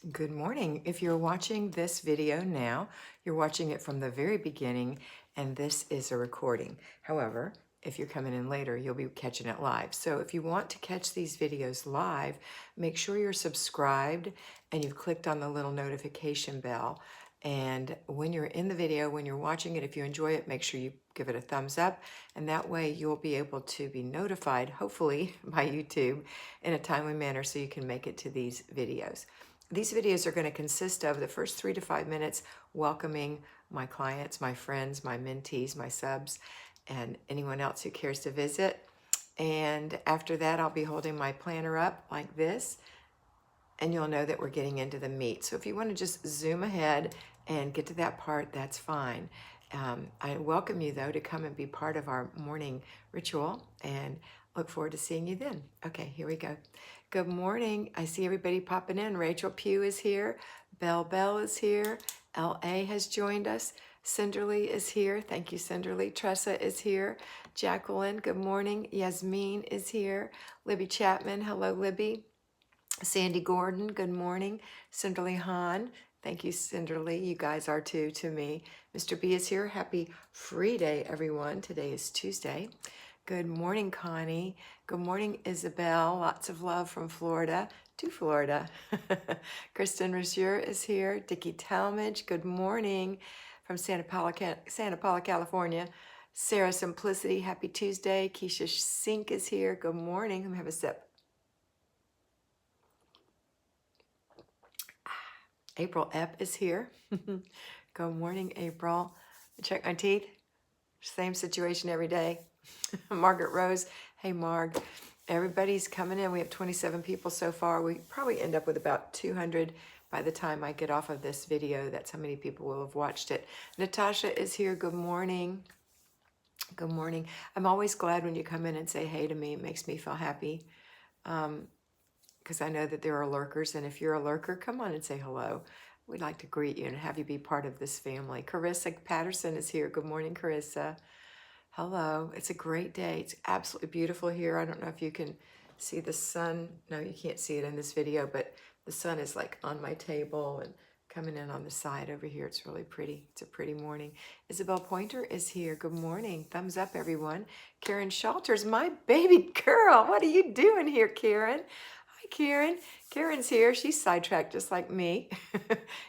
Good morning. If you're watching this video now, you're watching it from the very beginning, and this is a recording. However, if you're coming in later, you'll be catching it live. So if you want to catch these videos live, make sure you're subscribed and you've clicked on the little notification bell. And when you're in the video, when you're watching it, if you enjoy it, make sure you give it a thumbs up. And that way you'll be able to be notified, hopefully by YouTube, in a timely manner so you can make it to these videos. These videos are going to consist of the first 3 to 5 minutes welcoming my clients, my friends, my mentees, my subs, and anyone else who cares to visit. And after that, I'll be holding my planner up like this, and you'll know that we're getting into the meat. So if you want to just zoom ahead and get to that part, that's fine. I welcome you, though, to come and be part of our morning ritual, and look forward to seeing you then. Okay, here we go. Good morning. I see everybody popping in. Rachel Pugh is here. Bell is here. L.A. has joined us. Cinderly is here. Thank you, Cinderly. Tressa is here. Jacqueline, good morning. Yasmin is here. Libby Chapman, hello, Libby. Sandy Gordon, good morning. Cinderly Hahn, thank you, Cinderly. You guys are too to me. Mr. B is here. Happy free day, everyone. Today is Tuesday. Good morning, Connie. Good morning, Isabel. Lots of love from Florida to Florida. Kristen Rozier is here. Dickie Talmadge, good morning from Santa Paula, California. Sarah Simplicity, happy Tuesday. Keisha Sink is here. Good morning. Let me have a sip. April Epp is here. Good morning, April. Check my teeth. Same situation every day. Margaret Rose. Hey, Marg. Everybody's coming in. We have 27 people so far. We probably end up with about 200 by the time I get off of this video. That's how many people will have watched it. Natasha is here. Good morning. Good morning. I'm always glad when you come in and say hey to me. It makes me feel happy. Because I know that there are lurkers, and if you're a lurker, come on and say hello. We'd like to greet you and have you be part of this family. Carissa Patterson is here. Good morning, Carissa. Hello. It's a great day. It's absolutely beautiful here. I don't know if you can see the sun. No, you can't see it in this video, but the sun is like on my table and coming in on the side over here. It's really pretty. It's a pretty morning. Isabel Pointer is here. Good morning. Thumbs up, everyone. Karen Shalters, my baby girl. What are you doing here, Karen? Karen. Karen's here. She's sidetracked just like me.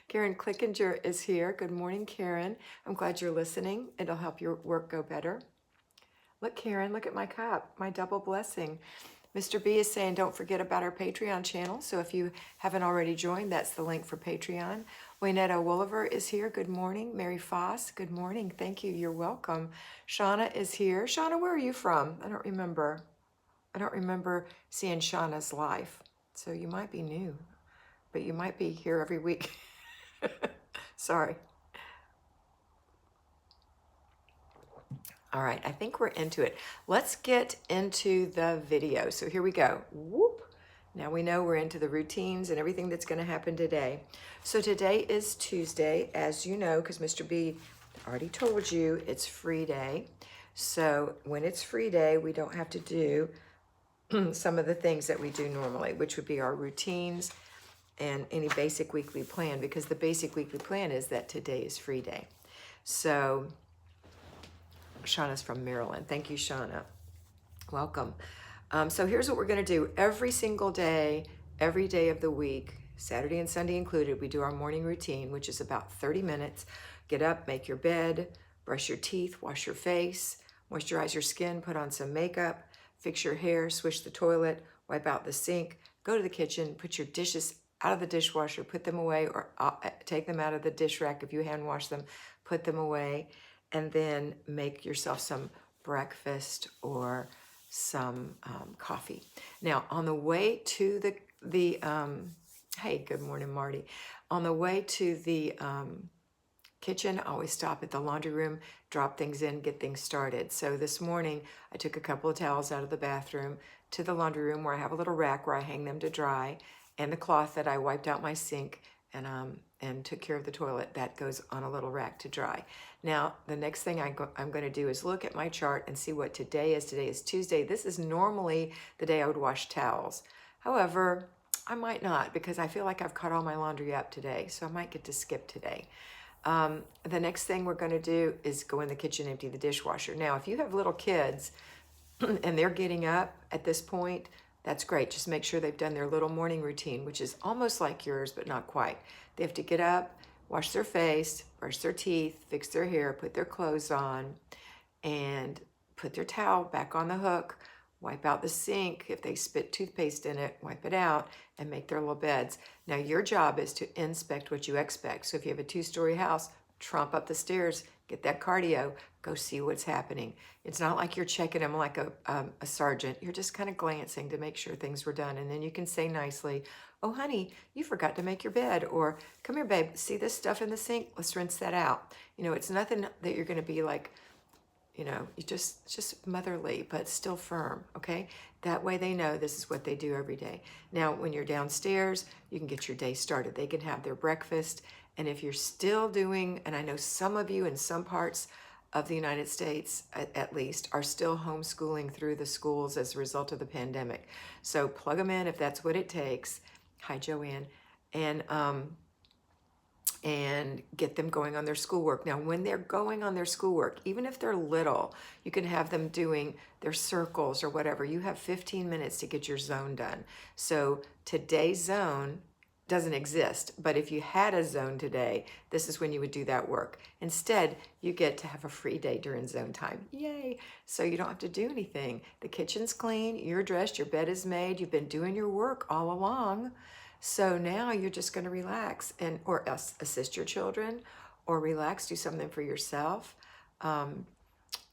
Karen Clickinger is here. Good morning, Karen. I'm glad you're listening. It'll help your work go better. Look, Karen, look at my cup, my double blessing. Mr. B is saying don't forget about our Patreon channel. So if you haven't already joined, that's the link for Patreon. Waynetta Wolliver is here. Good morning. Mary Foss, good morning. Thank you. You're welcome. Shauna is here. Shauna, where are you from? I don't remember. I don't remember seeing Shauna's life. So you might be new, but you might be here every week. Sorry. All right, I think we're into it. Let's get into the video. So here we go. Whoop. Now we know we're into the routines and everything that's going to happen today. So today is Tuesday, as you know, because Mr. B already told you it's free day. So when it's free day, we don't have to do some of the things that we do normally, which would be our routines and any basic weekly plan, because the basic weekly plan is that today is free day. So Shauna's from Maryland. Thank you, Shauna. Welcome. So here's what we're going to do. Every single day, every day of the week, Saturday and Sunday included, we do our morning routine, which is about 30 minutes. Get up, make your bed, brush your teeth, wash your face, moisturize your skin, put on some makeup, fix your hair, swish the toilet, wipe out the sink, go to the kitchen, put your dishes out of the dishwasher, put them away, or take them out of the dish rack if you hand wash them, put them away, and then make yourself some breakfast or some coffee. Now, on the way to the hey, good morning, Marty. On the way to the kitchen, I always stop at the laundry room, drop things in, get things started. So this morning, I took a couple of towels out of the bathroom to the laundry room where I have a little rack where I hang them to dry, and the cloth that I wiped out my sink and took care of the toilet, that goes on a little rack to dry. Now, the next thing I'm going to do is look at my chart and see what today is. Today is Tuesday. This is normally the day I would wash towels. However, I might not, because I feel like I've caught all my laundry up today, so I might get to skip today. The next thing we're going to do is go in the kitchen, empty the dishwasher. Now, if you have little kids and they're getting up at this point, that's great. Just make sure they've done their little morning routine, which is almost like yours, but not quite. They have to get up, wash their face, brush their teeth, fix their hair, put their clothes on, and put their towel back on the hook, wipe out the sink. If they spit toothpaste in it, wipe it out, and make their little beds. Now, your job is to inspect what you expect. So if you have a 2-story house, tromp up the stairs, get that cardio, go see what's happening. It's not like you're checking them like a sergeant. You're just kind of glancing to make sure things were done. And then you can say nicely, oh, honey, you forgot to make your bed. Or, come here, babe, see this stuff in the sink? Let's rinse that out. You know, it's nothing that you're going to be like, you know, just motherly, but still firm, okay? That way they know this is what they do every day. Now, when you're downstairs, you can get your day started. They can have their breakfast. And if you're still doing, and I know some of you in some parts of the United States, at least, are still homeschooling through the schools as a result of the pandemic. So plug them in if that's what it takes. Hi, Joanne. And get them going on their schoolwork. Now, when they're going on their schoolwork, even if they're little, you can have them doing their circles or whatever. You have 15 minutes to get your zone done. So today's zone doesn't exist, but if you had a zone today, this is when you would do that work. Instead, you get to have a free day during zone time. Yay! So you don't have to do anything. The kitchen's clean, you're dressed, your bed is made, you've been doing your work all along. So now you're just going to relax or assist your children, or relax, do something for yourself.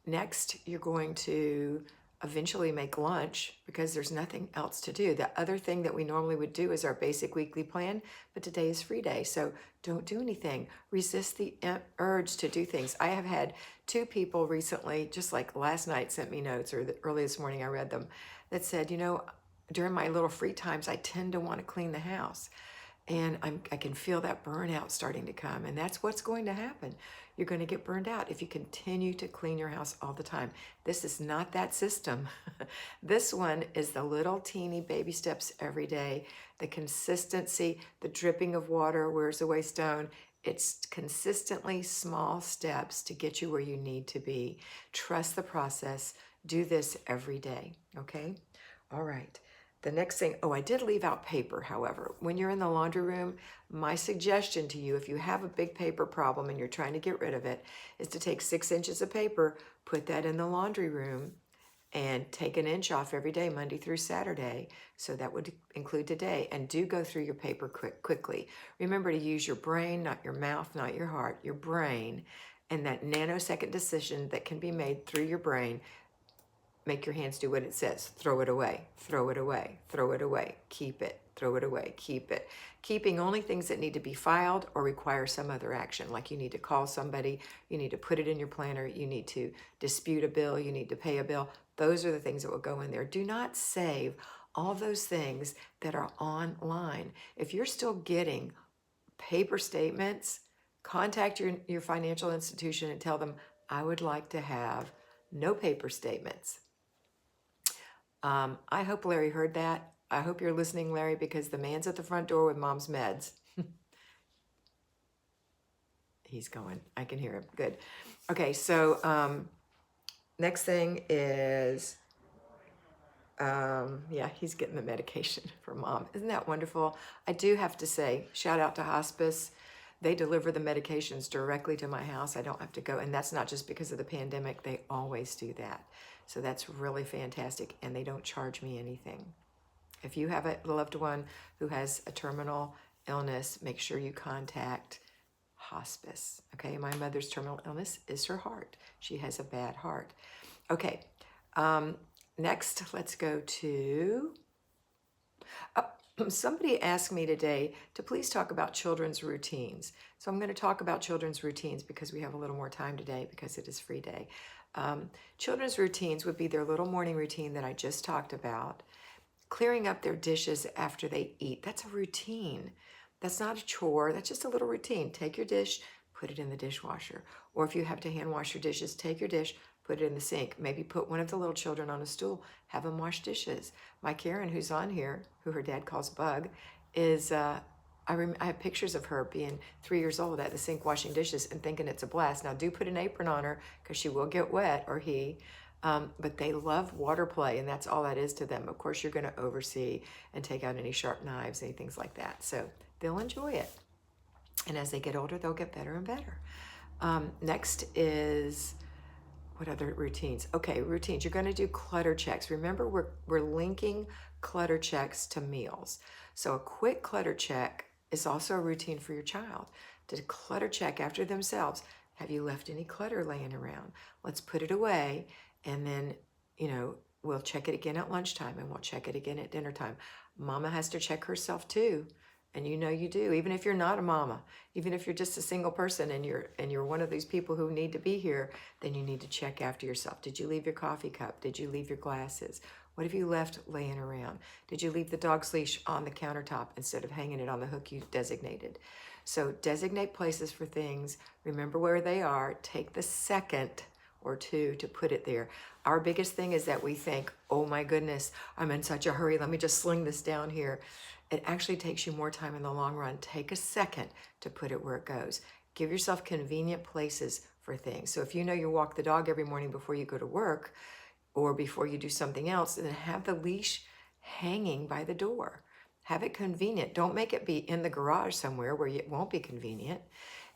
Next, you're going to eventually make lunch because there's nothing else to do. The other thing that we normally would do is our basic weekly plan, but today is free day, so don't do anything. Resist the urge to do things. I have had 2 people recently, just like last night, sent me notes, or early this morning I read them, that said, you know, during my little free times, I tend to want to clean the house. And I can feel that burnout starting to come. And that's what's going to happen. You're going to get burned out if you continue to clean your house all the time. This is not that system. This one is the little teeny baby steps every day. The consistency, the dripping of water wears away stone. It's consistently small steps to get you where you need to be. Trust the process. Do this every day, okay? All right. The next thing, I did leave out paper, however. When you're in the laundry room, my suggestion to you, if you have a big paper problem and you're trying to get rid of it, is to take 6 inches of paper, put that in the laundry room, and take 1 inch off every day, Monday through Saturday. So that would include today. And do go through your paper quickly. Remember to use your brain, not your mouth, not your heart, your brain, and that nanosecond decision that can be made through your brain. Make your hands do what it says. Throw it away, throw it away, throw it away, keep it, throw it away, keep it. Keeping only things that need to be filed or require some other action, like you need to call somebody, you need to put it in your planner, you need to dispute a bill, you need to pay a bill. Those are the things that will go in there. Do not save all those things that are online. If you're still getting paper statements, contact your financial institution and tell them, I would like to have no paper statements. I hope Larry heard that. I hope you're listening, Larry, because the man's at the front door with mom's meds. He's going. I can hear him. Good. Okay, so next thing is, yeah, he's getting the medication for mom. Isn't that wonderful? I do have to say, shout out to hospice. They deliver the medications directly to my house. I don't have to go, and that's not just because of the pandemic. They always do that. So that's really fantastic, and they don't charge me anything. If you have a loved one who has a terminal illness, make sure you contact hospice. Okay, my mother's terminal illness is her heart. She has a bad heart. Okay, next, let's go to... somebody asked me today to please talk about children's routines. So I'm going to talk about children's routines because we have a little more time today because it is free day. Children's routines would be their little morning routine that I just talked about. Clearing up their dishes after they eat. That's a routine. That's not a chore. That's just a little routine. Take your dish, put it in the dishwasher. Or if you have to hand wash your dishes, take your dish, put it in the sink. Maybe put one of the little children on a stool, have them wash dishes. My Karen, who's on here, who her dad calls Bug, is, I have pictures of her being 3 years old at the sink washing dishes and thinking it's a blast. Now do put an apron on her because she will get wet, or he, but they love water play, and that's all that is to them. Of course, you're going to oversee and take out any sharp knives, any things like that. So they'll enjoy it. And as they get older, they'll get better and better. Next is, what other routines? Okay, routines. You're going to do clutter checks. Remember, we're linking clutter checks to meals. So a quick clutter check is also a routine for your child. To clutter check after themselves. Have you left any clutter laying around? Let's put it away, and then, we'll check it again at lunchtime, and we'll check it again at dinner time. Mama has to check herself too. And you do, even if you're not a mama, even if you're just a single person and you're one of these people who need to be here, then you need to check after yourself. Did you leave your coffee cup? Did you leave your glasses? What have you left laying around? Did you leave the dog's leash on the countertop instead of hanging it on the hook you designated? So designate places for things. Remember where they are. Take the second or two to put it there. Our biggest thing is that we think, oh my goodness, I'm in such a hurry. Let me just sling this down here. It actually takes you more time in the long run. Take a second to put it where it goes. Give yourself convenient places for things. So if you walk the dog every morning before you go to work or before you do something else, then have the leash hanging by the door. Have it convenient. Don't make it be in the garage somewhere where it won't be convenient.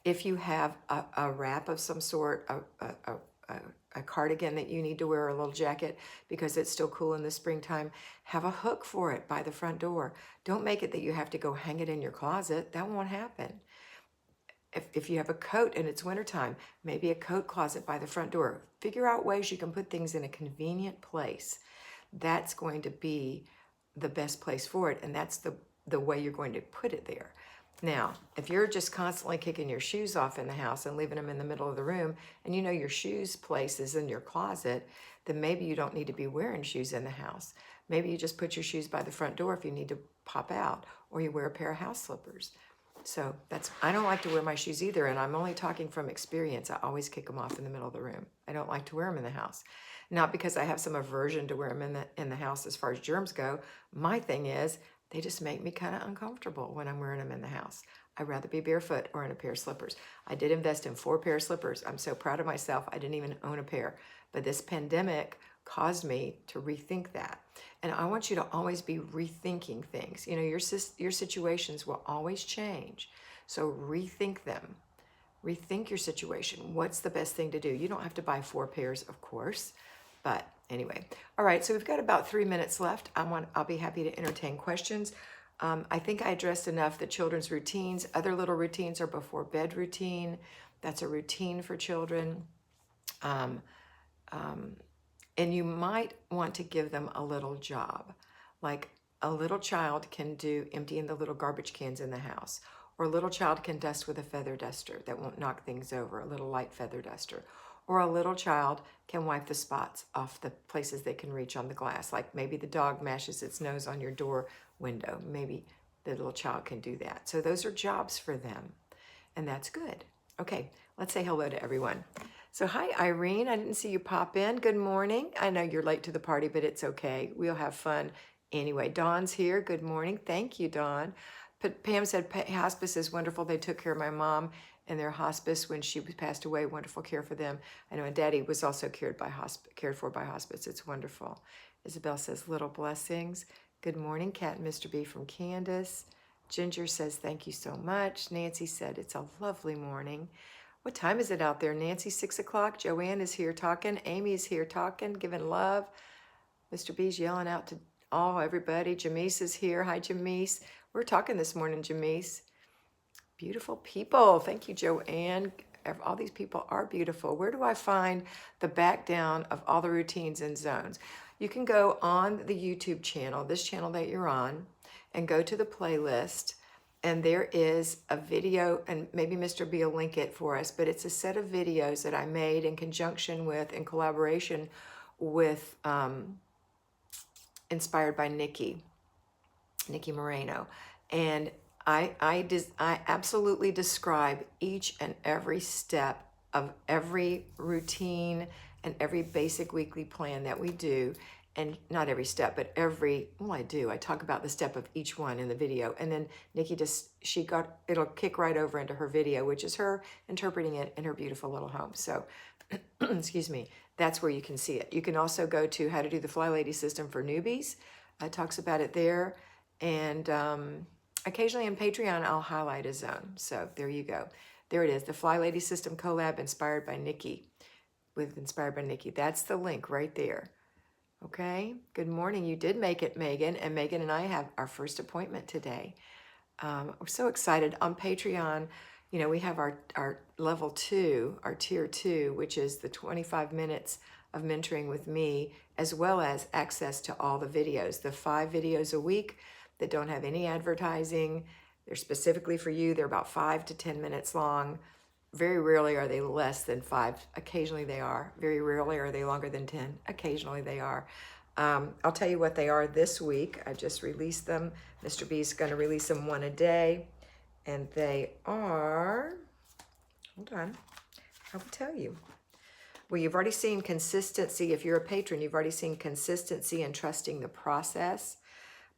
If you have a wrap of some sort, a cardigan that you need to wear, a little jacket because it's still cool in the springtime, have a hook for it by the front door. Don't make it that you have to go hang it in your closet. That won't happen. If you have a coat and it's wintertime, maybe a coat closet by the front door. Figure out ways you can put things in a convenient place. That's going to be the best place for it, and that's the way you're going to put it there. Now, if you're just constantly kicking your shoes off in the house and leaving them in the middle of the room, and your shoes place is in your closet, then maybe you don't need to be wearing shoes in the house. Maybe you just put your shoes by the front door if you need to pop out, or you wear a pair of house slippers. So I don't like to wear my shoes either, and I'm only talking from experience. I always kick them off in the middle of the room. I don't like to wear them in the house. Not because I have some aversion to wear them in the house as far as germs go. My thing is, they just make me kind of uncomfortable when I'm wearing them in the house. I'd rather be barefoot or in a pair of slippers. I did invest in 4 pair of slippers. I'm so proud of myself. I didn't even own a pair. But this pandemic caused me to rethink that. And I want you to always be rethinking things. Your situations will always change. So rethink them. Rethink your situation. What's the best thing to do? You don't have to buy 4 pairs, of course. But anyway, all right, so we've got about 3 minutes left. I'll be happy to entertain questions. I think I addressed enough the children's routines. Other little routines are before bed routine. That's a routine for children. And you might want to give them a little job. Like a little child can do emptying the little garbage cans in the house. Or a little child can dust with a feather duster that won't knock things over, a little light feather duster. Or a little child can wipe the spots off the places they can reach on the glass. Like maybe the dog mashes its nose on your door window. Maybe the little child can do that. So those are jobs for them, and that's good. Okay, let's say hello to everyone. So hi, Irene. I didn't see you pop in. Good morning. I know you're late to the party, but it's okay. We'll have fun anyway. Dawn's here. Good morning. Thank you, Dawn. Pam said hospice is wonderful. They took care of my mom in their hospice when she passed away. Wonderful care for them. I know, and Daddy was also cared for by hospice. It's wonderful. Isabel says, little blessings. Good morning, Kat and Mr. B from Candace. Ginger says, thank you so much. Nancy said, it's a lovely morning. What time is it out there, Nancy? 6 o'clock. Joanne is here talking. Amy is here talking, giving love. Mr. B's yelling out to everybody. Jamise is here. Hi, Jamise. We're talking this morning, Jamise. Beautiful people. Thank you, Joanne. All these people are beautiful. Where do I find the back down of all the routines and zones? You can go on the YouTube channel, this channel that you're on, and go to the playlist. And there is a video, and maybe Mr. B will link it for us, but it's a set of videos that I made in conjunction with, in collaboration with, inspired by Nikki Moreno. And I absolutely describe each and every step of every routine and every basic weekly plan that we do. And not every step, but every, well, I do. I talk about the step of each one in the video. And then Nikki it'll kick right over into her video, which is her interpreting it in her beautiful little home. So, excuse me, that's where you can see it. You can also go to How to Do the Flylady System for Newbies. It talks about it there. And occasionally in Patreon, I'll highlight a zone. So there you go. There it is, the Flylady System collab inspired by Nikki. Inspired by Nikki. That's the link right there. Okay, good morning. You did make it, Megan, and Megan and I have our first appointment today. We're so excited. On Patreon, you know, we have our level 2, our tier 2, which is the 25 minutes of mentoring with me, as well as access to all the videos, the 5 videos a week that don't have any advertising. They're specifically for you. They're about 5 to 10 minutes long. Very rarely are they less than 5. Occasionally they are. Very rarely are they longer than 10. Occasionally they are. I'll tell you what they are this week. I just released them. Mr. B's going to release them one a day. And they are, hold on, I will tell you. Well, you've already seen consistency. If you're a patron, you've already seen consistency and trusting the process.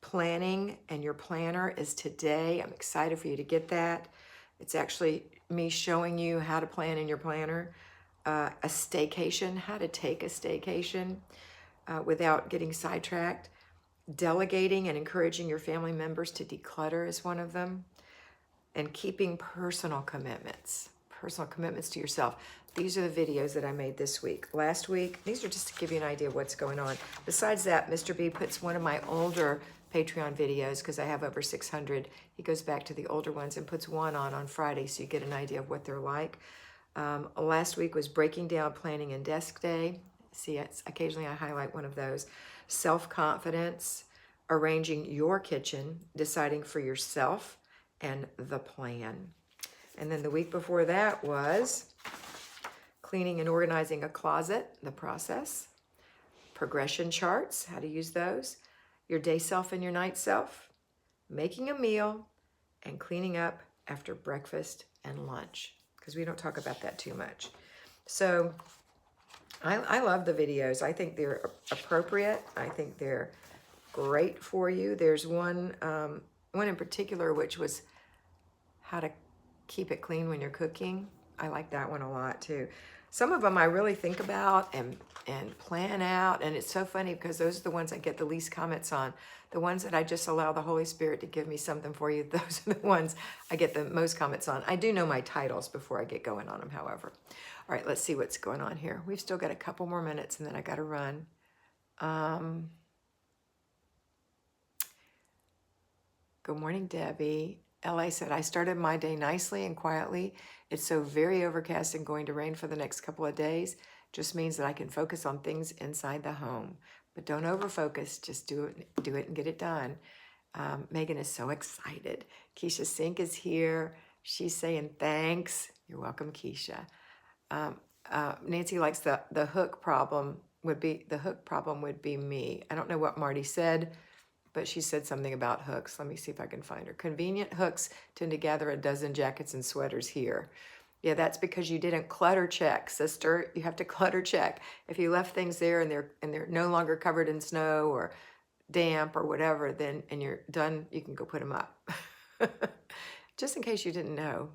Planning and your planner is today. I'm excited for you to get that. It's actually me showing you how to plan in your planner. A staycation, how to take a staycation without getting sidetracked. Delegating and encouraging your family members to declutter is one of them. And keeping personal commitments to yourself. These are the videos that I made this week. Last week, these are just to give you an idea of what's going on. Besides that, Mr. B puts one of my older Patreon videos, because I have over 600. He goes back to the older ones and puts one on Friday, so you get an idea of what they're like. Last week was Breaking Down Planning and Desk Day. See, occasionally I highlight one of those. Self-confidence, arranging your kitchen, deciding for yourself, and the plan. And then the week before that was cleaning and organizing a closet, the process. Progression charts, how to use those. Your day self and your night self. Making a meal, and cleaning up after breakfast and lunch, because we don't talk about that too much. So I love the videos. I think they're appropriate. I think they're great for you. There's one in particular, which was how to keep it clean when you're cooking. I like that one a lot too. Some of them I really think about and plan out, and it's so funny because those are the ones I get the least comments on. The ones that I just allow the Holy Spirit to give me something for you, those are the ones I get the most comments on. I do know my titles before I get going on them, however. All right, let's see what's going on here. We've still got a couple more minutes, and then I got to run. Good morning, Debbie. LA said, I started my day nicely and quietly. It's so very overcast and going to rain for the next couple of days. Just means that I can focus on things inside the home. But don't overfocus. Just do it and get it done. Megan is so excited. Keisha Sink is here. She's saying thanks. You're welcome, Keisha. Nancy likes the hook problem would be me. I don't know what Marty said, but she said something about hooks. Let me see if I can find her. Convenient hooks tend to gather a dozen jackets and sweaters here. Yeah, that's because you didn't clutter check, sister. You have to clutter check. If you left things there and they're no longer covered in snow or damp or whatever, then and you're done, you can go put them up. Just in case you didn't know,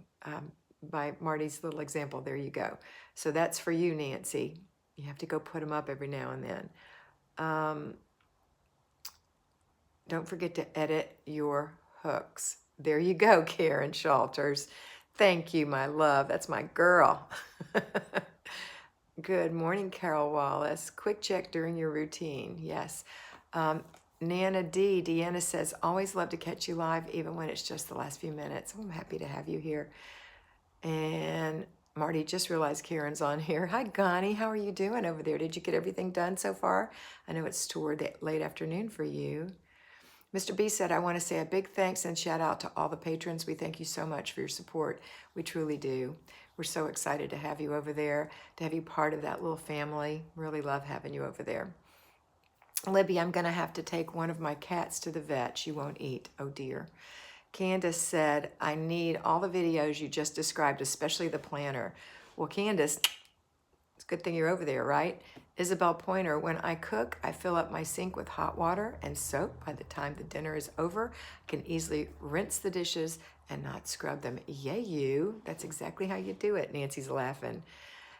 by Marty's little example, there you go. So that's for you, Nancy. You have to go put them up every now and then. Don't forget to edit your hooks. There you go, Karen Shalters. Thank you, my love. That's my girl. Good morning, Carol Wallace. Quick check during your routine. Yes. Nana D. Deanna says, always love to catch you live, even when it's just the last few minutes. I'm happy to have you here. And Marty, just realized Karen's on here. Hi, Connie. How are you doing over there? Did you get everything done so far? I know it's toward the late afternoon for you. Mr. B said, I want to say a big thanks and shout out to all the patrons. We thank you so much for your support. We truly do. We're so excited to have you over there, to have you part of that little family. Really love having you over there. Libby, I'm going to have to take one of my cats to the vet. She won't eat. Oh, dear. Candace said, I need all the videos you just described, especially the planner. Well, Candace, It's a good thing you're over there, right? Isabel Pointer, when I cook, I fill up my sink with hot water and soap. By the time the dinner is over, I can easily rinse the dishes and not scrub them. Yay, you. That's exactly how you do it. Nancy's laughing.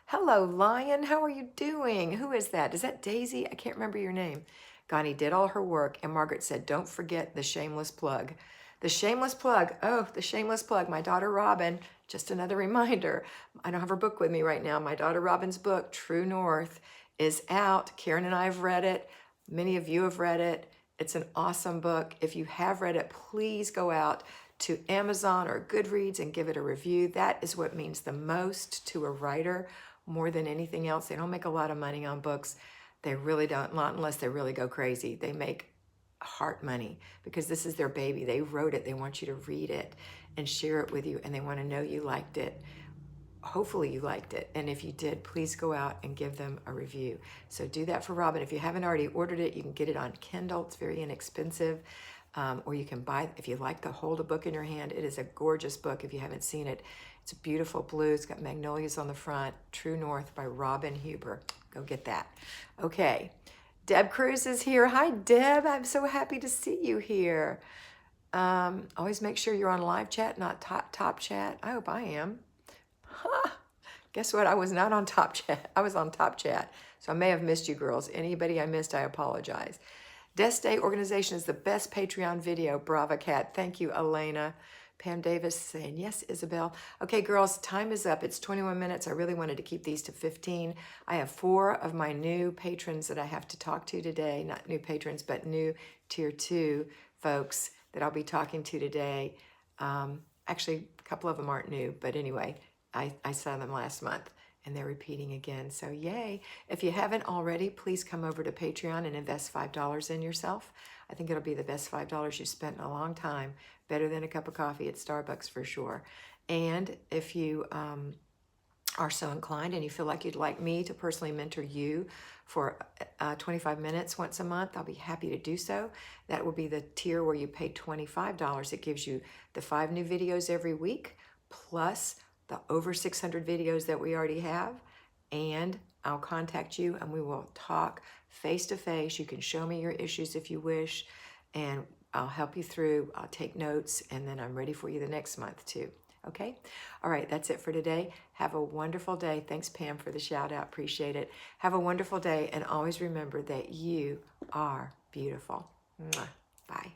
Hello, Lion. How are you doing? Who is that? Is that Daisy? I can't remember your name. Connie did all her work, and Margaret said, don't forget the shameless plug. The shameless plug. Oh, the shameless plug. My daughter Robin, just another reminder. I don't have her book with me right now. My daughter Robin's book, True North, is out. Karen and I have read it. Many of you have read it. It's an awesome book. If you have read it, please go out to Amazon or Goodreads and give it a review. That is what means the most to a writer more than anything else. They don't make a lot of money on books. They really don't, not unless they really go crazy. They make heart money because this is their baby. They wrote it. They want you to read it and share it with you, and they want to know you liked it. Hopefully you liked it. And if you did, please go out and give them a review. So do that for Robin. If you haven't already ordered it, you can get it on Kindle. It's very inexpensive. Or you can buy, if you like to hold a book in your hand, it is a gorgeous book if you haven't seen it. It's a beautiful blue. It's got magnolias on the front. True North by Robin Huber. Go get that. Okay. Deb Cruz is here. Hi, Deb. I'm so happy to see you here. Always make sure you're on live chat, not top chat. I hope I am. Huh. Guess what? I was not on top chat. I was on top chat. So I may have missed you girls. Anybody I missed, I apologize. Desk Day Organization is the best Patreon video. Brava Kat. Thank you, Elena. Pam Davis saying, yes, Isabel. Okay, girls, time is up. It's 21 minutes. I really wanted to keep these to 15. I have 4 of my new patrons that I have to talk to today. Not new patrons, but new Tier 2 folks that I'll be talking to today. Actually, a couple of them aren't new, but anyway, I saw them last month and they're repeating again. So yay. If you haven't already, please come over to Patreon and invest $5 in yourself. I think it'll be the best $5 you've spent in a long time. Better than a cup of coffee at Starbucks for sure. And if you are so inclined and you feel like you'd like me to personally mentor you for 25 minutes once a month, I'll be happy to do so. That will be the tier where you pay $25. It gives you the 5 new videos every week, plus the over 600 videos that we already have. And I'll contact you and we will talk face to face. You can show me your issues if you wish, and I'll help you through. I'll take notes, and then I'm ready for you the next month too. Okay? All right, that's it for today. Have a wonderful day. Thanks, Pam, for the shout out. Appreciate it. Have a wonderful day, and always remember that you are beautiful. Mwah. Bye.